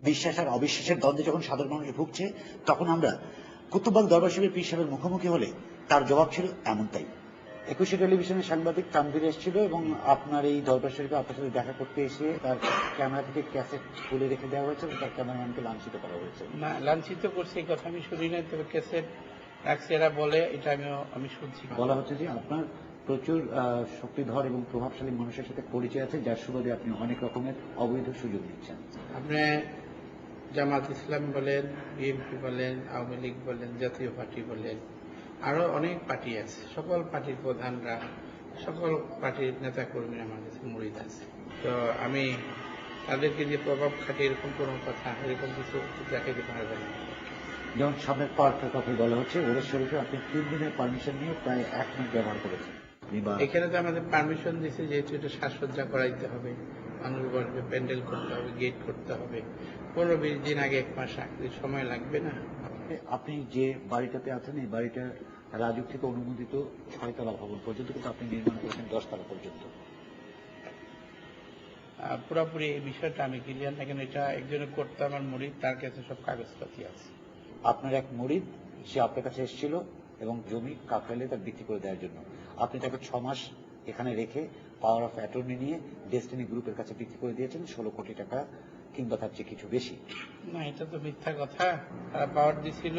বিশ্বাস আর অবিশ্বাসের দ্বন্দ্বে যখন সাধারণ মানুষ ভুগছে, তখন আমরা কুতুববাগ দরবার শরীফের পীর সাহেবের মুখোমুখি হলে তার জবাব ছিল এমনটাই। একুশে টেলিভিশনের সাংবাদিক তানভীর এসেছিল এবং আপনার এই দরবার শরীফে আপনার সাথে দেখা করতে এসে তার ক্যামেরা থেকে ক্যাসেট তুলে রেখে দেওয়া হয়েছে এবং তার ক্যামেরাম্যানকে লাঞ্ছিত করা হয়েছে। না, লাঞ্ছিত করছে এই কথা আমি শুনি না, তবে ক্যাসেট রাখছে এরা বলে, এটা আমি শুনছি। বলা হচ্ছে যে আপনার প্রচুর শক্তিধর এবং প্রভাবশালী মানুষের সাথে পরিচয় আছে, যার সুবাদে আপনি অনেক রকমের অবৈধ সুযোগ নিচ্ছেন। আপনি জামাত ইসলাম বলেন, বিএনপি বলেন, আওয়ামী লীগ বলেন, জাতীয় পার্টি বলেন, আরো অনেক পার্টি আছে, সকল পার্টির প্রধানরা, সকল পার্টির নেতা কর্মীরা আমার কাছে মুরিদ আছে। তো আমি তাদেরকে যে প্রভাব খাটিয়ে এরকম কোনো কথা, এরকম কিছু দেখাইতে পারবেন না। যেমন সামনের পার্কের কথা বলা হচ্ছে, ওরস শরীফে আপনি 3 দিনের পারমিশন নিয়ে প্রায় 1 মিনিট ব্যবহার করেছেন। এখানে তো আমাদের পারমিশন দিচ্ছে, যেহেতু এটা সাজসজ্জা করাইতে হবে, মানুষ বসবে, প্যান্ডেল করতে হবে, গেট করতে হবে, 15-20 দিন আগে, 1 মাস আগে সময় লাগবে না। আপনি যে বাড়িটাতে আছেন, এই বাড়িটা রাজুক থেকে অনুমোদিত 6 তলা ভবন পর্যন্ত, কিন্তু আপনি নির্মাণ করেছেন 10 তলা পর্যন্ত। পুরোপুরি এই বিষয়টা আমি ক্লিয়ার না, কেন এটা একজনের করতে আমার মুরিদ, তার কাছে সব কাগজপাতি আছে। আপনার এক মুরিদ, সে আপনার কাছে এসেছিল এবং জমি কাকরাইলে তার বিক্রি করে দেওয়ার জন্য আপনি তাকে 6 মাস এখানে রেখে পাওয়ার অফ অ্যাটর্নি নিয়ে ডেস্টিনি গ্রুপের কাছে বিক্রি করে দিয়েছেন 16 কোটি টাকা কিংবা তার চেয়ে কিছু বেশি। না, এটা তো মিথ্যা কথা। তারা পাওয়ার দিছিল,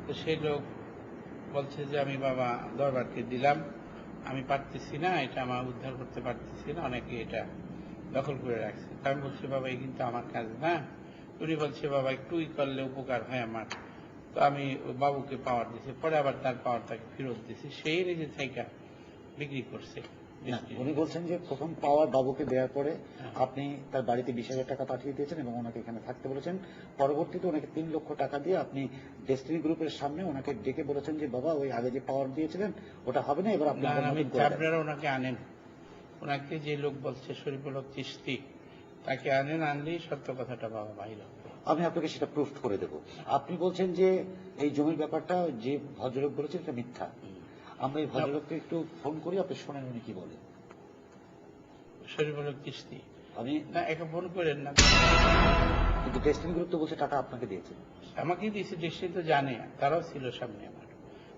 তো সেই লোক বলছে যে আমি বাবা দরবারকে দিলাম, আমি পারতেছি না, এটা আমার উদ্ধার করতে পারতেছি না, অনেকে এটা দখল করে রাখছে। আমি বলছি বাবা এই কিন্তু আমার কাজ না। উনি বলছে বাবা একটুই করলে উপকার হয় আমার। তো আমি বাবুকে পাওয়ার দিছি, পরে আবার তার পাওয়ার তাকে ফেরত দিছি, সেই নিজে থেকে বিক্রি করছে। উনি বলছেন যে প্রথম পাওয়ার বাবুকে দেওয়ার পরে আপনি তার বাড়িতে 20,000 টাকা পাঠিয়ে দিয়েছেন এবং ওনাকে এখানে থাকতে বলেছেন। পরবর্তীতে ওনাকে 3 লক্ষ টাকা দিয়ে আপনি ডেস্টিনি গ্রুপের সামনে ওনাকে ডেকে বলেছেন যে বাবা ওই আগে যে পাওয়ার দিয়েছিলেন ওটা হবে না, এবার আপনি আপনারা ওনাকে আনেন, ওনাকে যে লোক বলছে শরীফুল হক চিশতি, তাকে আনেন, আনলেই সত্য কথাটা বাবা বাইর হবে। আমি আপনাকে সেটা প্রুফ করে দেব। আপনি বলছেন যে এই জমির ব্যাপারটা যে ভদ্রলোক বলেছেন এটা মিথ্যা। আমরা এই ভদ্রলোককে একটু ফোন করি, আপনি শোনেন উনি কি বলে। শরীফুল হক চিশতি, আমি না একে ফোন করেন না, কিন্তু ডেস্টিনি গ্রুপ তো বলছে টাকা আপনাকে দিয়েছে। আমাকে দিয়েছে, ডেস্টিনি তো জানে, তারাও ছিল সামনে আমার,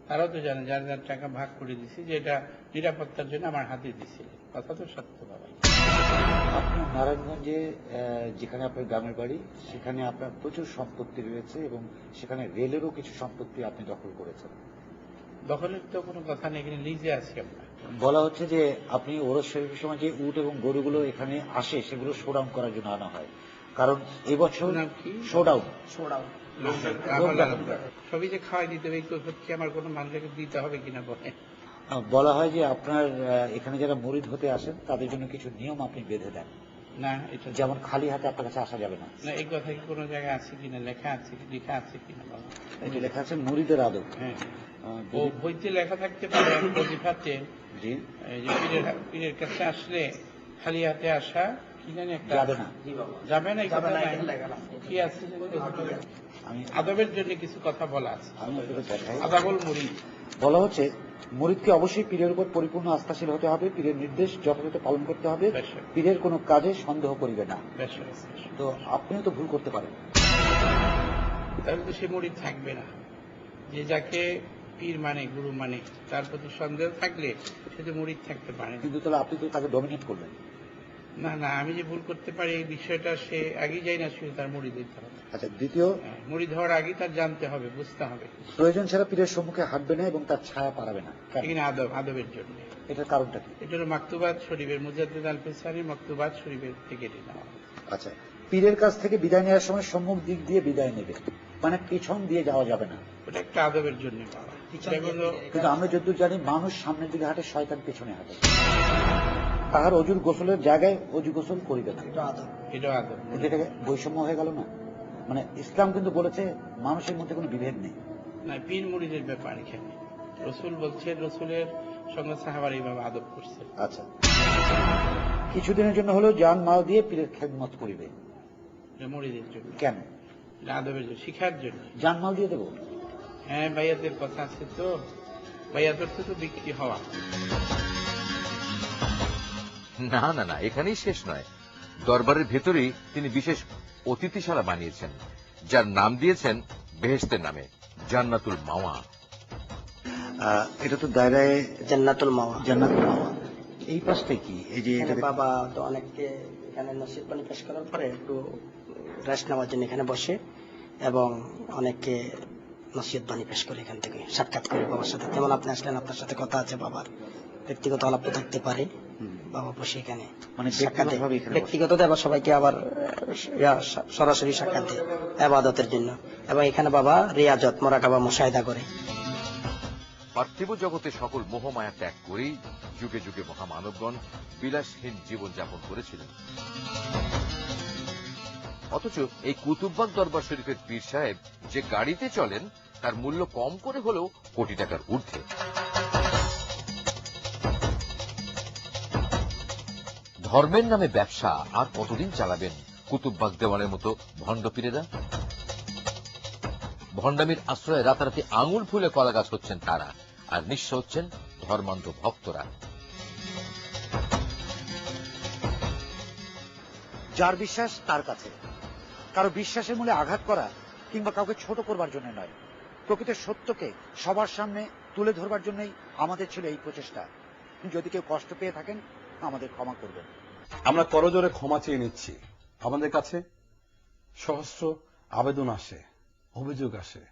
তারাও তো জানে, যার যার টাকা ভাগ করে দিছি, যে এটা নিরাপত্তার জন্য আমার হাতে দিছিলেন, কথা তো সত্য বাবা। আপনার নারায়ণগঞ্জে যেখানে আপনার গ্রামের বাড়ি, সেখানে আপনার প্রচুর সম্পত্তি রয়েছে এবং সেখানে রেলেরও কিছু সম্পত্তি আপনি দখল করেছেন। দখলের তো কোনো কথা নেই, এখানে লিজে আছি আমরা। বলা হচ্ছে যে আপনি ওরস শরীফের সময় যে উট এবং গরুগুলো এখানে আসে সেগুলো শোডাউন করার জন্য আনা হয়, কারণ এবছর শোডাউন সবই যে খাওয়াই দিতে হবে, কি আমার কোনো মানুষকে দিতে হবে কিনা বলে। বলা হয় যে আপনার এখানে যারা মুরিদ হতে আসেন তাদের জন্য কিছু নিয়ম আপনি বেঁধে দেন। না, এটা যেমন খালি হাতে আপনার কাছে আসা যাবে না। না, এই কথা কি কোনো জায়গায় আছে কিনা, লেখা আছে কিনা বাবা? এটা লেখা আছে মুরিদের আদব। হ্যাঁ, ও বইতে লেখা থাকতে পারে, ওজিফাতে জি, পীরের কাছে আসলে খালি হাতে আসা কি জানি একটা যাবে না, যাবে না, কি আছে আদবের জন্য কিছু কথা বলা আছে। আমি আপনাকে দেখাই। আদাবল মুরিদ বলা হচ্ছে মুরিদকে অবশ্যই পীরের উপর পরিপূর্ণ আস্থাশীল হতে হবে, পীরের নির্দেশ যথাযথ পালন করতে হবে, পীরের কোনো কাজে সন্দেহ করিবে না। তো আপনিও তো ভুল করতে পারেন, তাহলে তো সে মুরিদ থাকবে না। যে যাকে পীর মানে, গুরু মানে, তার প্রতি সন্দেহ থাকলে সে তো মুরিদ থাকতে পারে। কিন্তু তাহলে আপনি তো তাকে ডমিনেট করবেন। না না, আমি যে ভুল করতে পারি এই বিষয়টা সে আগেই যাই না, শুধু তার মুরিদ হইতে হবে। আচ্ছা, দ্বিতীয়, মুরিদ হওয়ার আগেই তার জানতে হবে, বুঝতে হবে, প্রয়োজন ছাড়া পীরের সম্মুখে হাঁটবে না এবং তার ছায়া পারাবে না। এখানে আদবের জন্য। এটার কারণটা কি? এটা হলো মাকতুবাত শরীফের, মুজাদ্দিদ আল ফিসারী মাকতুবাত শরীফের থেকে নেওয়া। আচ্ছা, পীরের কাছ থেকে বিদায় নেওয়ার সময় সম্মুখ দিক দিয়ে বিদায় নেবে, মানে পিছন দিয়ে যাওয়া যাবে না। ওটা একটা আদবের জন্য পাওয়া। কিন্তু আমরা যতদূর জানি মানুষ সামনের দিকে হাঁটে, শয়তান পেছনে হাঁটে। তাহার অজুর গোসলের জায়গায় অজু গোসল করিবে না, এটা আদব। এটাকে বৈষম্য হয়ে গেল না? মানে ইসলাম কিন্তু বলেছে মানুষের মধ্যে কোনো বিভেদ নেই। না, পীর মুরিদের ব্যাপার এখানে রসুল বলছে, রসুলের সঙ্গে সাহাবারা এইভাবে আদব করছে। আচ্ছা, কিছুদিনের জন্য হলেও জান মাল দিয়ে পীরের খেদমত করিবে, মুরিদের জন্য। কেন? আদবের জন্য, শিখার জন্য। জান মাল দিয়ে দেবো? হ্যাঁ, বাইয়াতের কথা আছে তো, বাইয়াতের তো বিক্রি হওয়া। না না না, এখানেই শেষ নয়, দরবারের ভেতরেই তিনি বিশেষ অতিথিশালা বানিয়েছেন, যার নাম দিয়েছেন বেহেশতের নামে, জান্নাতুল মাওয়া। এটা তো দায়রায় জান্নাতুল মাওয়া। জান্নাতুল মাওয়া। এই পাশটা কি? এই যে এখানে এটা বাবা তো অনেককে এখানে নসিব পানি পেশ করার পরে একটু রেস্ট নেওয়ার জন্য এখানে বসে, এবং অনেককে নসিহত বাণী পেশ করে এখান থেকে সাক্ষাৎ করে বাবার সাথে। যেমন আপনি আসলেন, আপনার সাথে কথা আছে, বাবার ব্যক্তিগত আলাপ থাকতে পারে, বাবা বসে এখানে মানে সাক্ষাৎ দেয়। ব্যক্তিগতভাবে এখানে বসে। ব্যক্তিগত আবার সবাইকে আবার সরাসরি সাক্ষাৎ দেয় ইবাদতের জন্য, এবং এখানে বাবা রিয়াজত মোরাকাবা মুশাহিদা করে। পার্থিব জগতে সকল মোহমায়া ত্যাগ করেই যুগে যুগে মহামানবগণ বিলাসহীন জীবনযাপন করেছিলেন। অথচ এই কুতুববাগ দরবার শরীফের পীর সাহেব যে গাড়িতে চলেন তার মূল্য কম করে হলেও কোটি টাকার ঊর্ধ্বে। ধর্মের নামে ব্যবসা আর কতদিন চালাবেন কুতুববাগ দেওয়ানের মতো ভণ্ড পীরেরা? ভণ্ডামির আশ্রয়ে রাতারাতি আঙুল ফুলে কলা গাছ হচ্ছেন তারা, আর নিঃস্ব হচ্ছেন ধর্মান্ধ ভক্তরা। যার বিশ্বাস তার কাছে, কারো বিশ্বাসের মূলে আঘাত করা কিংবা কাউকে ছোট করবার জন্য নয়, প্রকৃত সত্যকে সবার সামনে তুলে ধরবার জন্যই আমাদের ছিল এই প্রচেষ্টা। যদি কেউ কষ্ট পেয়ে থাকেন আমাদের ক্ষমা করবেন। আমরা করজোরে ক্ষমা চেয়ে নিচ্ছি। আমাদের কাছে সহস্র আবেদন আসে, অভিযোগ আসে,